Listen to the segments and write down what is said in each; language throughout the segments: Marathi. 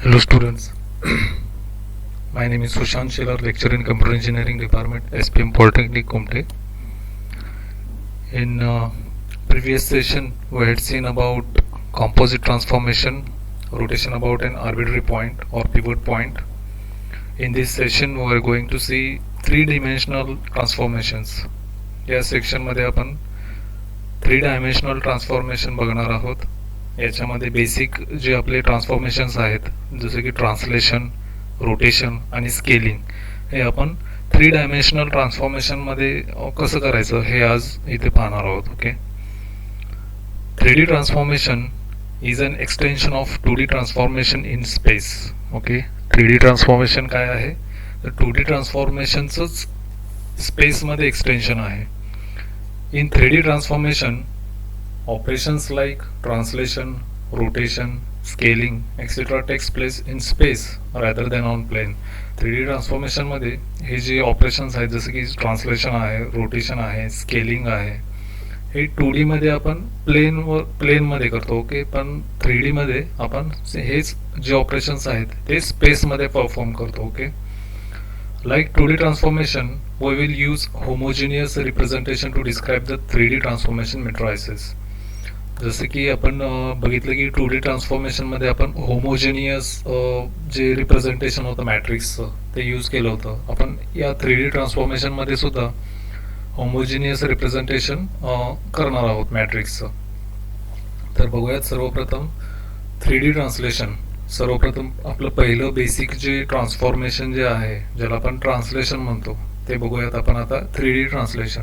Hello students, my name is Sushant Shelar, lecturer in Computer Engineering Department, SPM Polytechnic Kumte. In previous session we had seen about composite transformation, rotation about an arbitrary point or pivot point. In this session we are going to see three-dimensional transformations. या सेक्शन मध्ये आपण 3-dimensional ट्रान्सफॉर्मेशन बघणार आहोत. याच्यामध्ये बेसिक जे आपले ट्रान्सफॉर्मेशन्स आहेत जसे की ट्रान्सलेशन, रोटेशन आणि स्केलिंग हे आपण 3-dimensional ट्रान्सफॉर्मेशनमध्ये कसं करायचं हे आज इथे पाहणार आहोत. Okay, 3D transformation is an extension of 2D transformation in space. Okay, 3D transformation काय आहे तर 2D ट्रान्सफॉर्मेशनचंच स्पेसमध्ये एक्सटेन्शन आहे. In 3D transformation, operations like translation, rotation, scaling, etc. takes place in space rather than on plane. 3D transformation मध्ये हे जे ऑपरेशन्स आहेत जसे की ट्रान्सलेशन आहे, रोटेशन आहे, स्केलिंग आहे, हे 2D मध्ये आपण प्लेनमध्ये करतो. ओके, पण 3D मध्ये आपण हेच जे ऑपरेशन्स आहेत ते स्पेसमध्ये परफॉर्म करतो. Okay, like 2D transformation, we will use homogeneous representation to describe the 3D transformation matrices. जसे की आपण बघितलं की 2D ट्रान्सफॉर्मेशन मध्ये आपण होमोजेनियस जे रिप्रेझेंटेशन होतं मॅट्रिक्सचं ते यूज केलं होतं. आपण या 3D ट्रान्सफॉर्मेशन मध्ये सुद्धा होमोजेनियस रिप्रेझेंटेशन करणार आहोत मॅट्रिक्सचं. तर बघूयात सर्वप्रथम 3D ट्रान्सलेशन. सर्वप्रथम आपलं पहिलं बेसिक जे ट्रान्सफॉर्मेशन जे आहे ज्याला आपण ट्रान्सलेशन म्हणतो ते बघूयात आपण आता. 3D translation.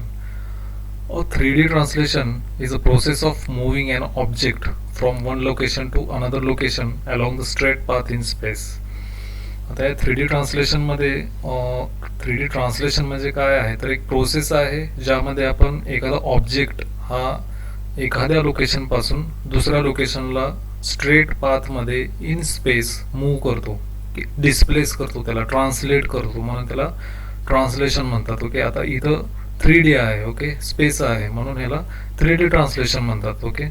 3D translation is a process of moving an object from one location to another location along the straight path in space. आता या 3D ट्रान्सलेशनमध्ये 3D ट्रान्सलेशन म्हणजे काय आहे तर एक प्रोसेस आहे ज्यामध्ये आपण एखादा ऑब्जेक्ट हा एखाद्या लोकेशनपासून दुसऱ्या लोकेशनला स्ट्रेट पाथमध्ये इन स्पेस मूव्ह करतो, डिस्प्लेस करतो, त्याला ट्रान्सलेट करतो, म्हणून त्याला ट्रान्सलेशन म्हणतात. ओके, आता इथं 3D आहे, ओके, स्पेस आहे, म्हणून ह्याला 3D ट्रान्सलेशन म्हणतात. Okay,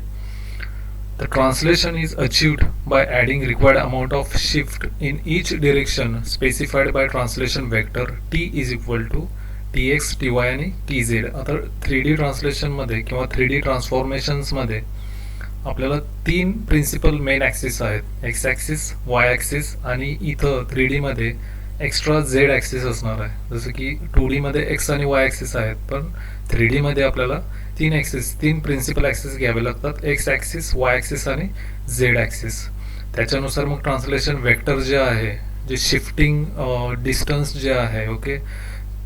the translation is achieved by adding required amount of shift in each direction specified by translation vector T is equal to TX, TY आणि TZ. आता 3D ट्रान्सलेशनमध्ये किंवा 3D ट्रान्सफॉर्मेशन्समध्ये आपल्याला 3 प्रिन्सिपल मेन ॲक्सिस आहेत, एक्स ॲक्सिस, वाय ॲक्सिस आणि इथं 3D मध्ये एक्स्ट्रा झेड ॲक्सिस असणार आहे. जसं की 2D मध्ये एक्स आणि वाय ॲक्सिस आहेत, पण 3D मध्ये आपल्याला 3 प्रिन्सिपल ॲक्सिस घ्यावे लागतात, एक्स ॲक्सिस, वाय ॲक्सिस आणि झेड ॲक्सिस. त्याच्यानुसार मग ट्रान्सलेशन वेक्टर जे आहे, जे शिफ्टिंग डिस्टन्स जे आहे, ओके,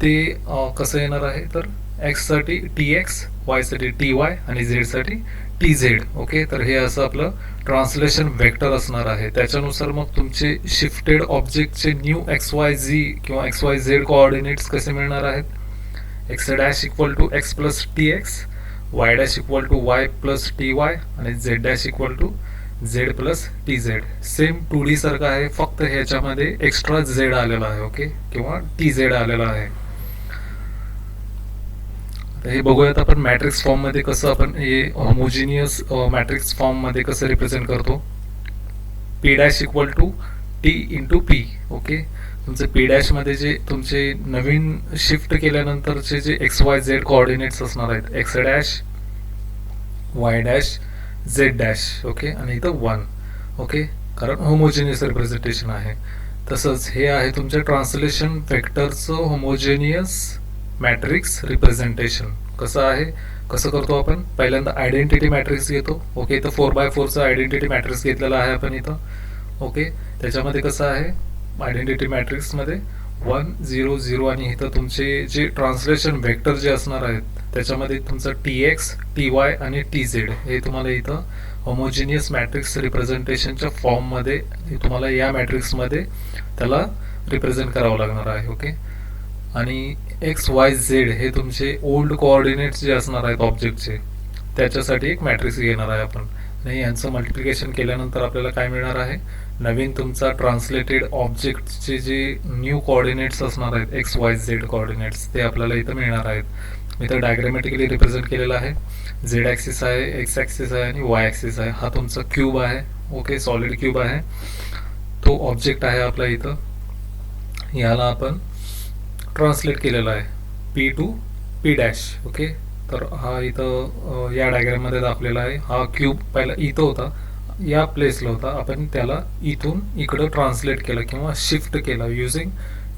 ते कसं येणार आहे तर एक्ससाठी TX, वायसाठी TY आणि झेडसाठी TZ. ओके, तर हे असं आपलं ट्रान्सलेशन वेक्टर असणार आहे. त्याच्यानुसार मग तुमचे शिफ्टेड ऑब्जेक्टचे न्यू XYZ किंवा XYZ कोऑर्डिनेट्स कसे मिळणार आहेत. X dash equal to x plus TX, y dash equal to y plus TY आणि Z dash equal to z plus TZ. Same 2D सारखं आहे, फक्त ह्याच्यामध्ये एक्स्ट्रा झेड आलेला आहे. ओके, किंवा TZ आलेला आहे. हे बघूयात आपण मॅट्रिक्स फॉर्म मध्ये कसं आपण हे होमोजिनियस मॅट्रिक्स फॉर्म मध्ये कसं रिप्रेझेंट करतो. P dash equal to T into P. Okay, तुमचे P डॅश मध्ये जे तुमचे नवीन शिफ्ट केल्यानंतरचे जे XYZ कोऑर्डिनेट्स असणार आहेत, x dash, Y dash, z dash. Okay, आणि इथं 1. ओके, कारण होमोजिनियस रिप्रेझेंटेशन आहे. तसंच हे आहे तुमच्या ट्रान्सलेशन वेक्टरचं होमोजेनियस मॅट्रिक्स रिप्रेझेंटेशन. कसं आहे, कसं करतो आपण. पहिल्यांदा आयडेंटिटी मॅट्रिक्स घेतो. ओके, इथं 4x4चा आयडेंटिटी मॅट्रिक्स घेतलेला आहे आपण इथं. ओके, त्याच्यामध्ये कसं आहे आयडेंटिटी मॅट्रिक्समध्ये 1 0 0 आणि इथं तुमचे जे ट्रान्सलेशन वेक्टर जे असणार आहेत त्याच्यामध्ये तुमचं TX, TY आणि TZ हे तुम्हाला इथं होमोजिनियस मॅट्रिक्स रिप्रेझेंटेशनच्या फॉर्ममध्ये तुम्हाला या मॅट्रिक्समध्ये त्याला रिप्रेझेंट करावं लागणार आहे. ओके, आणि XYZ हे तुमचे ओल्ड कोऑर्डिनेट्स जे असणार आहेत ऑब्जेक्टचे त्याच्यासाठी एक मॅट्रिक्स घेणार आहे आपण. आणि यांचं मल्टिप्लिकेशन केल्यानंतर आपल्याला काय मिळणार आहे, नवीन तुमचा ट्रान्सलेटेड ऑब्जेक्टचे जे न्यू कोऑर्डिनेट्स असणार आहेत XYZ कोऑर्डिनेट्स ते आपल्याला इथं मिळणार आहेत. इथं डायग्रामॅटिकली रिप्रेझेंट केलेलं आहे. झेड ॲक्सिस आहे, एक्स ॲक्सिस आहे आणि वाय ॲक्सिस आहे. हा तुमचा क्यूब आहे. ओके, सॉलिड क्यूब आहे. तो ऑब्जेक्ट आहे आपला इथं, याला आपण ट्रान्सलेट केलेला आहे P to P dash. Okay, तर हा इथं या डायग्राममध्ये दाखवलेला आहे. हा क्यूब पहिला इथं होता, या प्लेसला होता, आपण त्याला इथून इकडं ट्रान्सलेट केलं किंवा शिफ्ट केलं using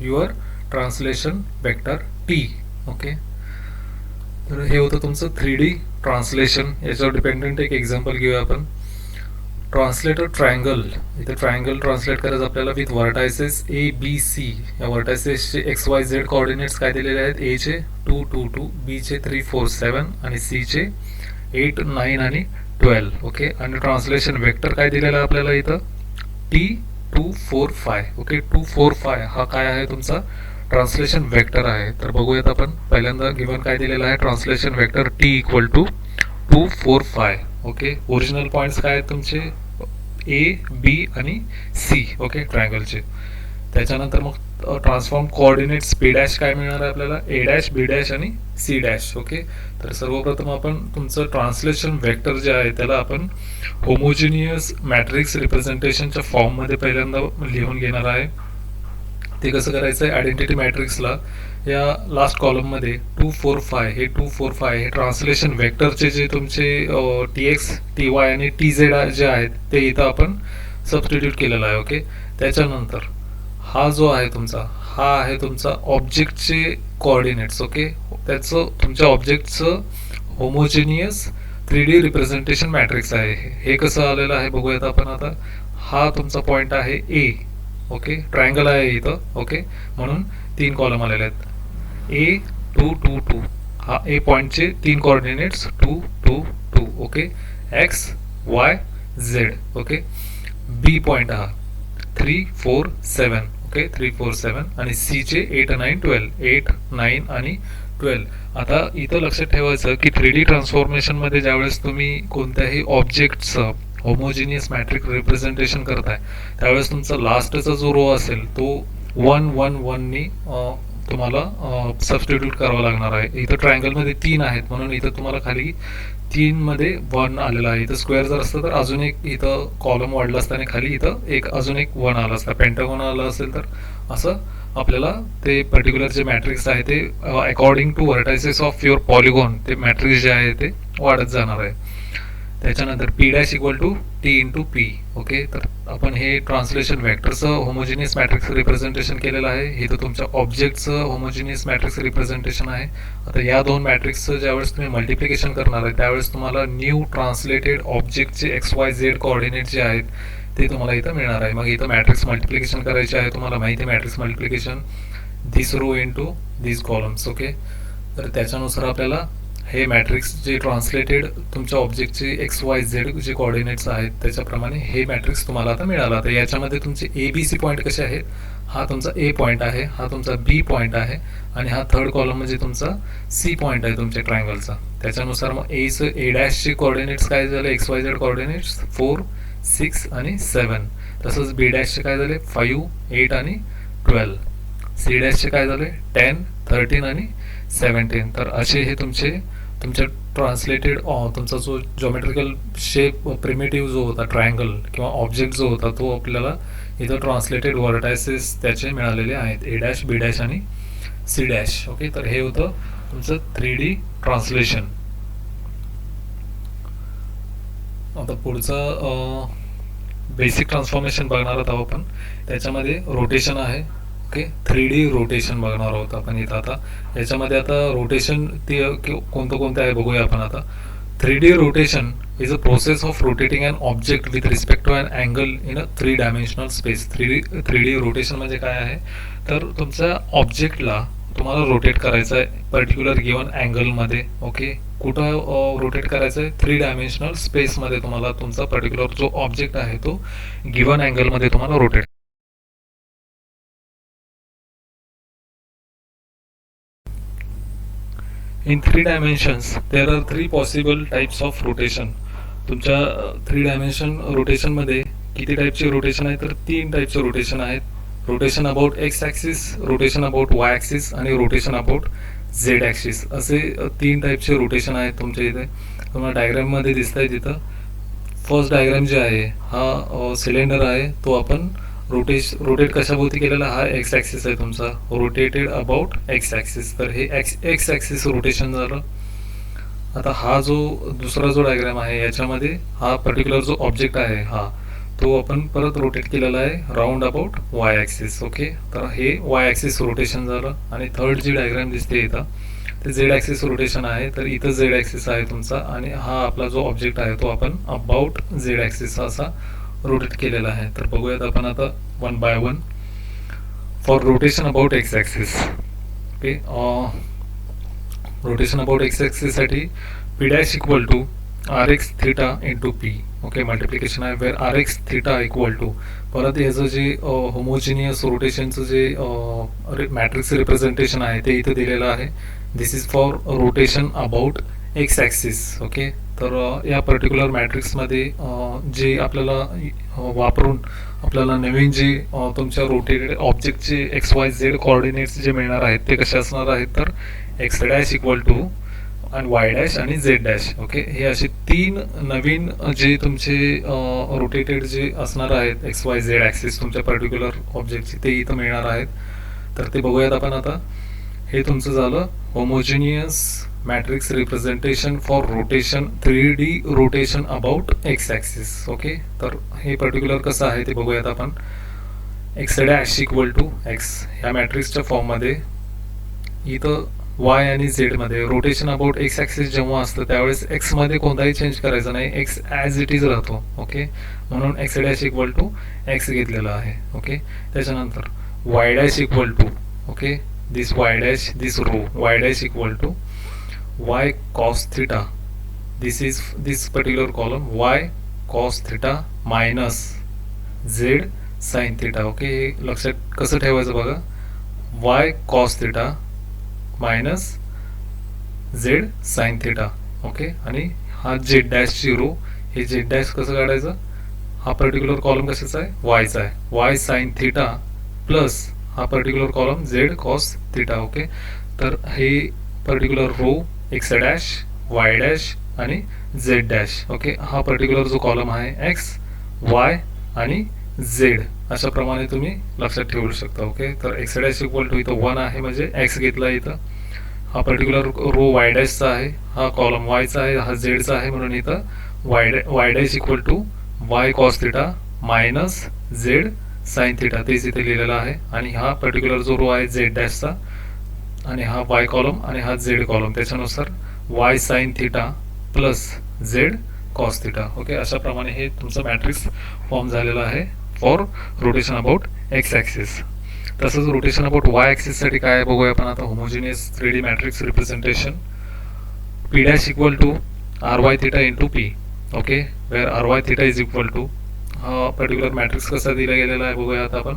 your translation vector T. Okay, तर हे होतं तुमचं 3D ट्रान्सलेशन. याच्यावर डिपेंडंट एक एक्झाम्पल घेऊया आपण. Translate a triangle. इथे ट्रायंगल ट्रान्सलेट करायचं आपल्याला with vertices A B C. या व्हर्टायसेसचे एक्स वाय झेड कोऑर्डिनेट्स काय दिलेले आहेत? ए चे 2 2 2, बी चे 3 4 7 आणि सी चे 8 9 आणि 12. ओके, आणि ट्रान्सलेशन वेक्टर काय दिलेला आहे आपल्याला इथं? टी 2 4 5. ओके, 2 4 5 हा काय आहे? तुमचा ट्रान्सलेशन वेक्टर आहे. तर बघूयात आपण. पहिल्यांदा गिवन काय दिलेलं आहे? Translation vector T equal to 2 4 5. Okay, original points काय आहेत तुमचे? ए बी आणि सी. ओके, ट्रायंगलचे. त्याच्यानंतर मग ट्रान्सफॉर्म कोऑर्डिनेट्स पी डॅश काय मिळणार आहे आपल्याला? ए डॅश बी डॅश आणि सी डॅश. ओके, तर सर्वप्रथम आपण तुमचं ट्रान्सलेशन वेक्टर जे आहे त्याला आपण होमोजिनियस मॅट्रिक्स रिप्रेझेंटेशनच्या फॉर्ममध्ये पहिल्यांदा लिहून घेणार आहे. ते कसं करायचं आहे? आयडेंटिटी मॅट्रिक्सला या लास्ट कॉलममध्ये 2 4 5 हे 2 4 5 हे ट्रान्सलेशन वेक्टरचे जे तुमचे टी एक्स टी वाय आणि टी झेड जे आहेत ते इथं आपण सबस्टिट्यूट केलेलं आहे. ओके, त्याच्यानंतर हा जो आहे तुमचा, हा आहे तुमचा ऑब्जेक्टचे कोऑर्डिनेट्स. ओके, त्याचं तुमच्या ऑब्जेक्टचं होमोजिनियस 3D रिप्रेझेंटेशन मॅट्रिक्स आहे. हे कसं आलेलं आहे बघूयात आपण आता. हा तुमचा पॉईंट आहे ए. ओके, ट्रायंगल आहे इथं. ओके, म्हणून 3 कॉलम आलेले आहेत. ए 2 2 2 हा ए पॉईंटचे 3 coordinates 2 2 2. Okay, X Y Z. Okay, B point हा 3 4 7. ओके, 3 4 7 आणि सी चे 8 9 12. 8 9 आणि 12. आता इथं लक्षात ठेवायचं की 3D ट्रान्सफॉर्मेशनमध्ये ज्यावेळेस तुम्ही कोणत्याही ऑब्जेक्टचं होमोजिनियस मॅट्रिक रिप्रेझेंटेशन करताय त्यावेळेस तुमचा लास्टचा जो रो असेल तो 1 1 1 नी तुम्हाला सबस्टिट्यूट करावा लागणार आहे. इथं ट्रायंगलमध्ये 3 आहेत म्हणून इथं तुम्हाला खाली 3 मध्ये 1 आलेला आहे. इथं स्क्वेअर जर असतं तर अजून एक इथं कॉलम वाढला असता आणि खाली इथं एक अजून एक 1 आला असता. पेंटागॉन आला असेल तर असं आपल्याला ते पर्टिक्युलर जे मॅट्रिक्स आहे ते according to vertices of your polygon ते मॅट्रिक्स जे आहे ते वाढत जाणार आहे. त्याच्यानंतर P dash equal to T into P. Okay, तर आपण हे ट्रान्सलेशन वेक्टरचं होमोजिनियस मॅट्रिक्स रिप्रेझेंटेशन केलेलं आहे. हे तर तुमच्या ऑब्जेक्टचं होमोजिनियस मॅट्रिक्स रिप्रेझेंटेशन आहे. आता या दोन मॅट्रिक्सचं ज्यावेळेस तुम्ही मल्टिप्लिकेशन करणार आहे त्यावेळेस तुम्हाला new translated ऑब्जेक्टचे x Y Z coordinate जे आहेत ते तुम्हाला इथं मिळणार आहे. मग इथं मॅट्रिक्स मल्टिप्लिकेशन करायचे आहे. तुम्हाला माहिती आहे मॅट्रिक्स मल्टिप्लिकेशन दिस रो इंटू दिस कॉलम्स. ओके, तर त्याच्यानुसार आपल्याला हे मॅट्रिक्स जे ट्रान्सलेटेड तुमच्या ऑब्जेक्टचे एक्स वाय झेड जे कोऑर्डिनेट्स आहेत त्याच्याप्रमाणे हे मॅट्रिक्स तुम्हाला आता मिळाला. तर याच्यामध्ये तुमचे ए बी सी पॉईंट कसे आहेत? हा तुमचा ए पॉईंट आहे, हा तुमचा बी पॉईंट आहे आणि हा थर्ड कॉलम म्हणजे तुमचा सी पॉईंट आहे तुमच्या ट्रायंगलचा. त्याच्यानुसार मग ए डॅशचे कोऑर्डिनेट्स काय झाले? एक्स वाय झेड कोऑर्डिनेट्स 4 6 आणि 7. तसंच बी डॅशचे काय झाले? 5 8 आणि 12. सी डॅशचे काय झाले? 10 13 आणि 17. तर असे हे तुमच्या ट्रान्सलेटेड तुमचा जो जॉमेट्रिकल शेप प्रिमिटिव्ह जो होता ट्रायंगल किंवा ऑब्जेक्ट जो होता तो आपल्याला इथं ट्रान्सलेटेड व्हर्टायसेस त्याचे मिळालेले आहेत, ए डॅश बी डॅश आणि सी डॅश. ओके, तर हे होतं तुमचं 3D ट्रान्सलेशन. आता पुढचं बेसिक ट्रान्सफॉर्मेशन बघणार आहोत आपण. त्याच्यामध्ये रोटेशन आहे. ओके, 3D रोटेशन बघणार आहोत आपण इथं. आता याच्यामध्ये आता रोटेशन ते कोणतं आहे बघूया आपण आता. 3D rotation is a process of rotating an object with respect to an angle in a 3 dimensional space. 3D rotation म्हणजे काय आहे? तर तुमच्या ऑब्जेक्टला तुम्हाला रोटेट करायचं आहे पर्टिक्युलर गिवन अँगलमध्ये. ओके, कुठं रोटेट करायचं आहे? 3 डायमेन्शनल स्पेसमध्ये तुम्हाला तुमचा पर्टिक्युलर जो ऑब्जेक्ट आहे तो गिवन अँगलमध्ये तुम्हाला rotate. In 3 dimensions, there are 3 possible types of rotation. तुमच्या 3 डायमेन्शन रोटेशनमध्ये किती टाईपचे रोटेशन आहे? तर 3 टाईपचे रोटेशन आहेत. Rotation about x axis, rotation about Y axis आणि रोटेशन अबाउट झेड ॲक्सिस असे 3 टाईपचे रोटेशन आहेत तुमच्या इथे. तुम्हाला डायग्राममध्ये दिसत आहे तिथं. फर्स्ट डायग्राम जे आहे हा सिलेंडर आहे, तो आपण रोटेट कशाभोवती केलेला, हा एक्स ॲक्सिस आहे तुमचा, रोटेटेड अबाउट एक्स ॲक्सिस. तर हे एक्स ॲक्सिस रोटेशन झालं. आता हा जो दुसरा जो डायग्राम आहे याच्यामध्ये हा पर्टिक्युलर जो ऑब्जेक्ट आहे हा तो आपण परत रोटेट केलेला आहे round about Y axis. Okay, तर हे वाय ॲक्सिस रोटेशन झालं. आणि थर्ड जी डायग्राम दिसते इथं ते झेड ॲक्सिस रोटेशन आहे. तर इथं झेड ॲक्सिस आहे तुमचा आणि हा आपला जो ऑब्जेक्ट आहे तो आपण अबाउट झेड ॲक्सिस असा रोटेट केलेला आहे. तर बघूयात आपण आता one by one. For rotation about x axis. Okay, rotation about X ॲक्सिससाठी P dash equal to R X theta into P. Okay, multiplication आहे where R X theta equal to, परत ह्याचं जे होमोजिनियस रोटेशनचं जे मॅट्रिक्स रिप्रेझेंटेशन आहे ते इथं दिलेलं आहे. This is for rotation about x axis. Okay, तर या पर्टिक्युलर मॅट्रिक्समध्ये जे आपल्याला वापरून आपल्याला नवीन जे तुमच्या rotated ऑब्जेक्टचे x Y Z coordinates जे मिळणार आहेत ते कसे असणार आहेत, तर एक्स डॅश इक्वल टू आणि वाय डॅश आणि झेड डॅश. ओके, हे असे तीन नवीन जे तुमचे रोटेटेड जे असणार आहेत एक्स वाय झेड ॲक्सिस तुमच्या पर्टिक्युलर ऑब्जेक्टचे ते इथं मिळणार आहेत. तर ते बघूयात आपण आता. हे तुमचं झालं homogeneous matrix representation for rotation 3D rotation about x axis. Okay, तर हे पर्टिक्युलर कसं आहे ते बघूयात आपण. X dash equal to x ह्या मॅट्रिक्सच्या फॉर्ममध्ये इथं वाय आणि झेडमध्ये रोटेशन अबाउट एक्स ॲक्सिस जेव्हा असतं त्यावेळेस एक्समध्ये कोणताही चेंज करायचा नाही, एक्स ॲज इट इज राहतो. ओके, म्हणून x dash equal to x घेतलेला आहे. ओके, त्याच्यानंतर y dash equal to, okay, this Y dash this row y dash equal to Y cos theta. This particular column y cos theta minus z sine theta. Okay, हे लक्षात कसं ठेवायचं बघा, y cos theta minus z sine theta. Okay, आणि हा झेड डॅश रो, हे झेड डॅश कसं काढायचं, हा पर्टिक्युलर कॉलम कशाचा आहे, वायचा आहे, वाय साइन थिटा प्लस हा particular column z cos theta. Okay, तर हे particular row x dash Y dash आणि झेड डॅश. ओके, हा पर्टिक्युलर जो कॉलम आहे एक्स वाय आणि झेड अशाप्रमाणे तुम्ही लक्षात ठेवू शकता. ओके, तर एक्स डॅश इक्वल टू इथं 1 आहे म्हणजे एक्स घेतला इथं. हा पर्टिक्युलर रो वाय डॅशचा आहे, हा कॉलम वायचा आहे, हा झेडचा आहे, म्हणून इथं Y dash equal to Y cos theta minus z sine theta तेच इथे लिहिलेलं आहे. आणि हा पर्टिक्युलर जो रो आहे झेड डॅशचा आणि हा वाय कॉलम आणि हा झेड कॉलम त्याच्यानुसार y sine theta plus Z cos theta. Okay, अशाप्रमाणे हे तुमचं मॅट्रिक्स फॉर्म झालेलं आहे for rotation about x axis. तसंच रोटेशन अबाउट वाय ॲक्सिससाठी काय आहे बघूया आपण आता. Homogeneous 3D matrix representation P dash equal to R y theta into P. Okay, where R y theta is equal to, हा पर्टिक्युलर मॅट्रिक्स कसा दिला गेलेला आहे बघूया आता आपण.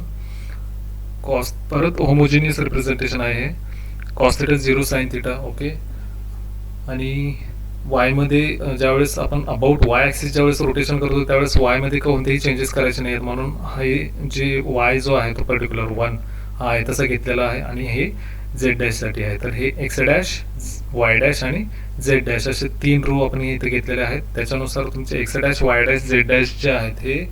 कॉस, परत होमोजिनियस रिप्रेझेंटेशन आहे हे, cos theta 0 sign theta. Okay, आणि वायमध्ये ज्यावेळेस आपण अबाउट वाय ॲक्सिस ज्यावेळेस रोटेशन करतो त्यावेळेस वायमध्ये कोणतेही चेंजेस करायचे नाहीत, म्हणून हे जे वाय जो आहे तो पर्टिक्युलर 1 हा आहे तसा घेतलेला आहे. आणि हे झेड डॅशसाठी आहे, तर हे एक्स डॅश वाय डॅश आणि झेड डॅश असे 3 रो आपण इथे घेतलेले आहेत. त्याच्यानुसार तुमचे x dash Y dash z dash जे आहेत हे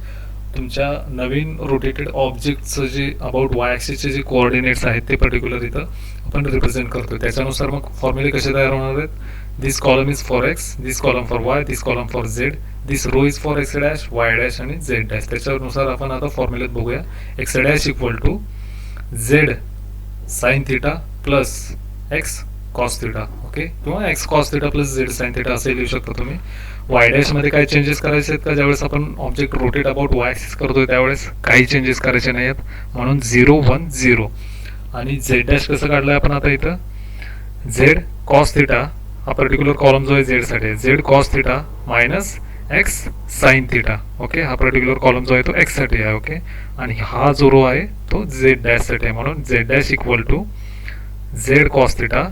तुमच्या नवीन रोटेटेड ऑब्जेक्टचं जे अबाउट वाय ॲक्सिसचे जे कोऑर्डिनेट्स आहेत ते पर्टिक्युलर इथं आपण रिप्रेझेंट करतो. त्याच्यानुसार मग फॉर्म्युले कसे तयार होणार आहेत, this column is for X, this column for Y, this column for Z, this row is for X dash Y dash आणि झेड डॅश. त्याच्यानुसार आपण आता फॉर्म्युलेत बघूया. X dash equal to Z sine theta plus X cos theta. Okay, किंवा X cos theta plus Z sine theta असे लिहू शकता तुम्ही. वाय डॅशमध्ये काही चेंजेस करायचे आहेत का, ज्यावेळेस आपण object rotate about Y axis करतोय त्यावेळेस काही चेंजेस करायचे नाही आहेत, म्हणून 0 1 0. आणि झेड डॅश कसं काढलं आहे आपण आता इथं, झेड कॉस थिटा हा पर्टिक्युलर कॉलम जो आहे झेडसाठी आहे, Z cos theta minus x sine theta. Okay, हा पर्टिक्युलर कॉलम जो आहे तो एक्ससाठी आहे. ओके, आणि हा जो रो आहे तो झेड डॅशसाठी आहे, म्हणून z dash equal to z cos theta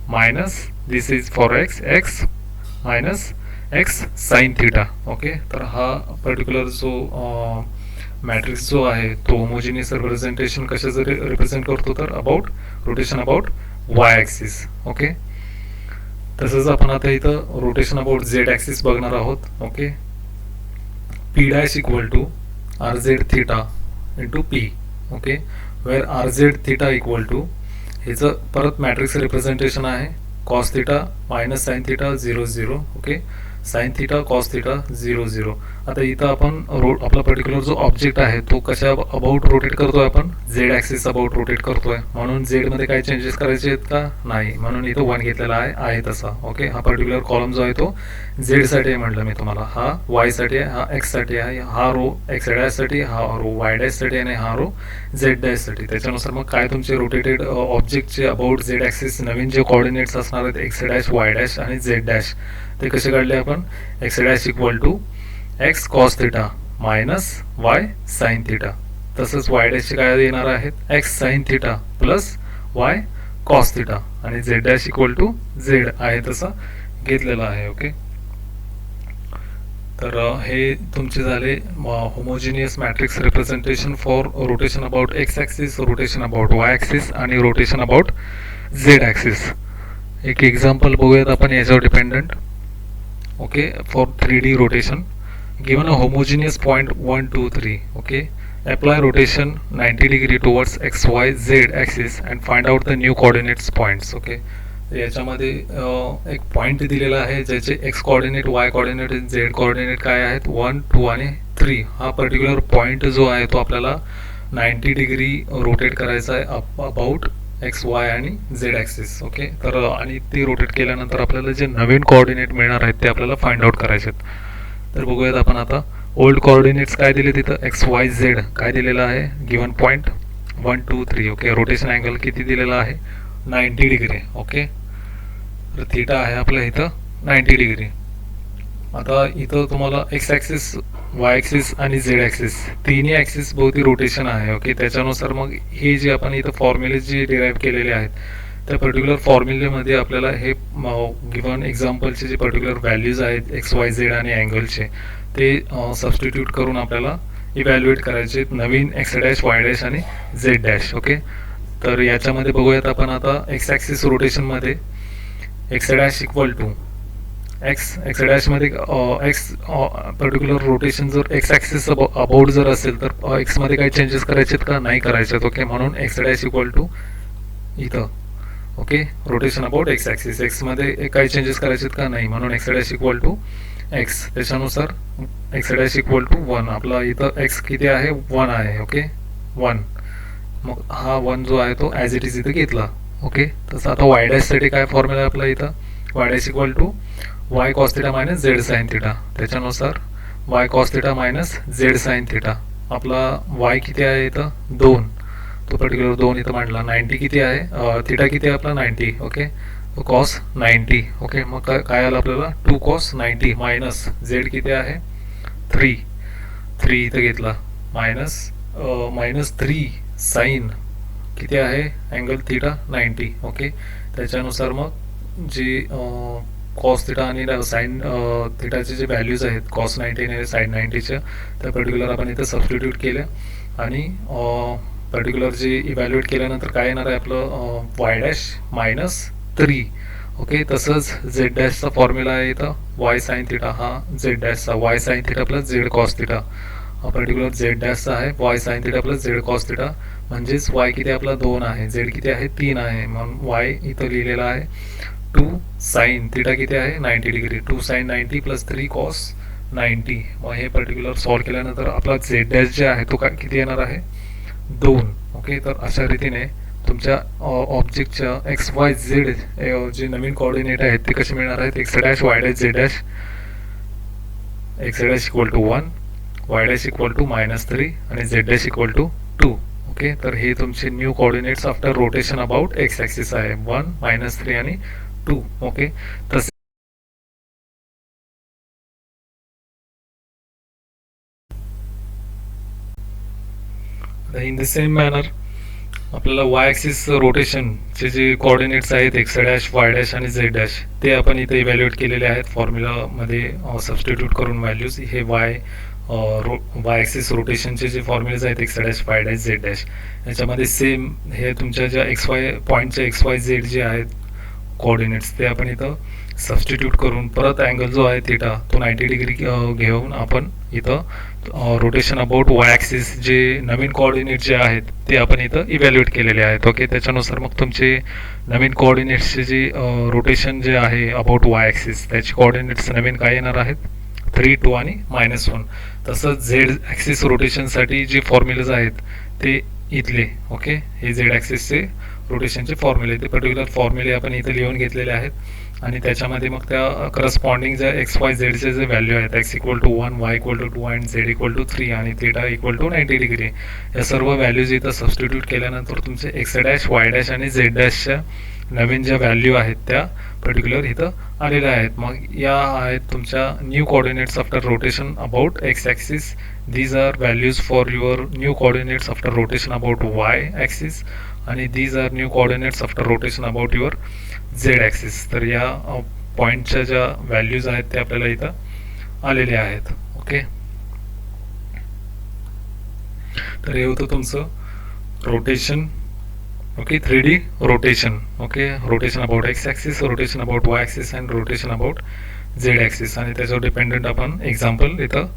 minus this is for x x minus x sine theta. Okay, तर हा पर्टिक्युलर जो मॅट्रिक्स जो आहे तो होमोजिनियस रिप्रेझेंटेशन कशाचं रिप्रेझेंट करतो, तर about rotation about Y axis. Okay, तसंच आपण आता इथं रोटेशन अबाउट झेड ॲक्सिस बघणार आहोत. Okay, P dash equal to R z theta into P. Okay, where R z theta equal to, ह्याचं परत मॅट्रिक्स रिप्रेझेंटेशन आहे cos theta minus sine theta 0 0. Okay, sine theta cos theta 0 0. आता इथं आपण आपला पर्टिक्युलर जो ऑब्जेक्ट आहे तो कशा अबाउट रोटेट करतोय, आपण झेड ॲक्सिस अबाउट रोटेट करतोय. म्हणून झेडमध्ये काही चेंजेस करायचे आहेत का, नाही, म्हणून इथं 1 घेतलेला आहे तसा. ओके, हा पर्टिक्युलर कॉलम जो आहे तो झेडसाठी आहे म्हटलं मी तुम्हाला, हा वायसाठी आहे, हा एक्ससाठी आहे, हा रो एक्स डॅशसाठी, हा रो वाय डॅशसाठी आणि हा रो झेड डॅशसाठी. त्याच्यानुसार मग काय तुमचे रोटेटेड ऑब्जेक्टचे अबाउट झेड ॲक्सिस नवीन जे कॉर्डिनेट्स असणार आहेत एक्स डॅश वाय डॅश आणि झेड डॅश, ते कसे काढले आपण, x dash equal to X cos theta minus Y sine theta. तसंच वाय डॅशचे काय येणार आहेत, X sine theta plus Y cos theta आणि Z dash equal to Z आहे तसं घेतलेलं आहे. ओके, तर हे तुमचे झाले homogeneous matrix representation for rotation about x axis, rotation about Y axis आणि रोटेशन अबाउट झेड ॲक्सिस. एक एक्झाम्पल बघूयात आपण याच्यावर dependent. Okay, for 3D rotation given a homogeneous point 1 2 3. Okay, apply rotation 90 degree towards x y z axis and find out the new coordinates points. Okay, याच्यामध्ये एक पॉईंट दिलेला आहे ज्याचे x coordinate, Y coordinate, Z coordinate काय आहेत 1 2 आणि 3. हा पर्टिक्युलर पॉईंट जो आहे तो आपल्याला 90 डिग्री रोटेट करायचा आहे अबाउट एक्स वाय आणि झेड ॲक्सिस. ओके, तर आणि ते रोटेट केल्यानंतर आपल्याला जे नवीन कोऑर्डिनेट मिळणार आहेत ते आपल्याला फाइंड आउट करायचे आहेत. तर बघूयात आपण आता ओल्ड कोऑर्डिनेट्स काय दिले तिथं, एक्स वाय झेड काय दिलेलं आहे, given point 1 2 3. Okay, rotation angle किती दिलेला आहे, 90 डिग्री. ओके, तर थिटा आहे आपल्या इथं 90 डिग्री. आता इथं तुम्हाला एक्स ॲक्सिस, वाय ॲक्सिस आणि झेड ॲक्सिस तिन्ही ॲक्सिस भोवती रोटेशन आहे. ओके, त्याच्यानुसार मग हे जे आपण इथं फॉर्म्युले जे डिराईव्ह केलेले आहेत त्या पर्टिक्युलर फॉर्म्युलेमध्ये आपल्याला हे गिवन एक्झाम्पलचे जे पर्टिक्युलर व्हॅल्यूज आहेत एक्स वाय झेड आणि अँगलचे ते सबस्टिट्यूट करून आपल्याला इव्हॅल्युएट करायचे नवीन एक्स डॅश वाय डॅश आणि झेड डॅश. ओके, तर याच्यामध्ये बघूयात आपण आता एक्स ॲक्सिस रोटेशनमध्ये X dash equal to X डॅशमध्ये एक्स पर्टिक्युलर रोटेशन जर एक्स ॲक्सिस अबाउट जर असेल तर एक्समध्ये काही चेंजेस करायचे आहेत का, नाही करायचे आहेत. ओके, म्हणून एक्स डॅश इक्वल टू इथं. Okay, rotation about x axis, एक्समध्ये काही चेंजेस करायचे आहेत का, नाही, म्हणून x dash equal to X. त्याच्यानुसार एक्स डॅश इक्वल टू 1. आपला इथं एक्स किती आहे, 1 आहे. ओके, 1. मग हा 1 जो आहे तो ॲज इट इज इथं घेतला. ओके, तसं आता वाय डॅशसाठी काय फॉर्म्युला आहे आपला इथं, Y dash equal to Y cos theta minus Z sine theta. त्याच्यानुसार Y cos theta minus Z sine theta. आपला वाय किती आहे इथं 2, तो पर्टिक्युलर 2 इथं मांडला. 90 किती आहे, थिटा किती आहे आपला 90. ओके, तो कॉस 90. ओके, मग काय आलं आपल्याला 2 कॉस 90 मायनस झेड किती आहे 3 इथं घेतला मायनस 3 साईन किती आहे अँगल थिटा 90. ओके, त्याच्यानुसार मग जे कॉस थिटा आणि साईन थिटाचे जे व्हॅल्यूज आहेत कॉस 90 आणि साईन 90च्या त्या पर्टिक्युलर आपण इथं सबस्टिट्यूट केल्या आणि पर्टिक्युलर जे इव्हॅल्युएट केल्यानंतर काय येणार आहे आपलं वाय डॅश मायनस 3. ओके, तसंच झेड डॅशचा फॉर्म्युला आहे इथं वाय साईन थिटा, हा झेड डॅशचा Y sine theta plus Z cos theta. हा पर्टिक्युलर झेड डॅशचा आहे Y sine theta plus Z cos theta. म्हणजेच वाय किती आपला 2 आहे, झेड किती आहे 3 आहे, म्हणून वाय इथं लिहिलेला आहे 2 साईन थिटा किती आहे 90 डिग्री, 2 साईन 90 प्लस 3 कॉस 90. मग हे पर्टिक्युलर सॉल्व्ह केल्यानंतर आपला झेड डॅश जे आहे तो काय किती येणार आहे 2. ओके, तर अशा रीतीने तुमच्या ऑब्जेक्टच्या एक्स वाय झेड जे नवीन कोऑर्डिनेट आहेत ते कसे मिळणार आहेत, x dash Y dash z dash, x dash equal to 1, y dash equal to -3 आणि Z dash equal to 2. Okay, तर हे तुमचे new coordinates after rotation about x axis आहे 1 -3 आणि 2. ओके, तसे इन द सेम मॅनर आपल्याला वाय ॲक्सिस रोटेशनचे जे कोऑर्डिनेट्स आहेत एक्स डॅश वाय डॅश आणि झेड डॅश ते आपण इथे इव्हॅल्युएट केलेले आहेत फॉर्म्युलामध्ये सबस्टिट्यूट करून व्हॅल्यूज. हे वाय ॲक्सिस रोटेशनचे जे फॉर्म्युलेज आहेत x dash Y dash z dash याच्यामध्ये सेम हे तुमच्या ज्या एक्स वाय पॉईंटचे एक्स वाय झेड जे आहेत कोऑर्डिनेट्स ते आपण इथं सबस्टिट्यूट करून परत अँगल जो आहे थिटा तो 90 डिग्री घेऊन आपण इथं रोटेशन अबाउट वाय ॲक्सिस जे नवीन कोऑर्डिनेट जे आहेत ते आपण इथं इव्हॅल्युएट केलेले आहेत. ओके, त्याच्यानुसार मग तुमचे नवीन कोऑर्डिनेट्सचे जे रोटेशन जे आहे अबाउट वाय ॲक्सिस त्याचे कोऑर्डिनेट्स नवीन काय येणार आहेत 3, 2 आणि -1. तसंच झेड ॲक्सिस रोटेशनसाठी जे फॉर्म्युलाज आहेत ते इथले. ओके, हे झेड ॲक्सिसचे रोटेशनचे फॉर्म्युले ते पर्टिक्युलर फॉर्म्युले आपण इथे लिहून घेतलेले आहेत आणि त्याच्यामध्ये मग त्या करस्पॉन्डिंग ज्या XYZचे जे व्हॅल्यू आहेत x = 1, y = 2 आणि z = 3 आणि θ = 90 डिग्री या सर्व व्हॅल्यूज इथं सबस्टिट्यूट केल्यानंतर तुमचे x', y' आणि z' नवीन ज्या व्हॅल्यू आहेत त्या पर्टिक्युलर इथं आलेल्या आहेत. मग या आहेत तुमच्या new coordinates after rotation about x axis. these are values for your new coordinates after rotation about y axis आणि these are new coordinates after rotation about your z axis. तर या पॉईंटच्या ज्या व्हॅल्यूज आहेत त्या आपल्याला इथं आलेल्या आहेत. ओके, तर हे होतं तुमचं rotation. Okay, 3D rotation. Okay, rotation about x axis, rotation about y axis and rotation about z axis आणि त्याच्यावर डिपेंडंट आपण एक्झाम्पल इथं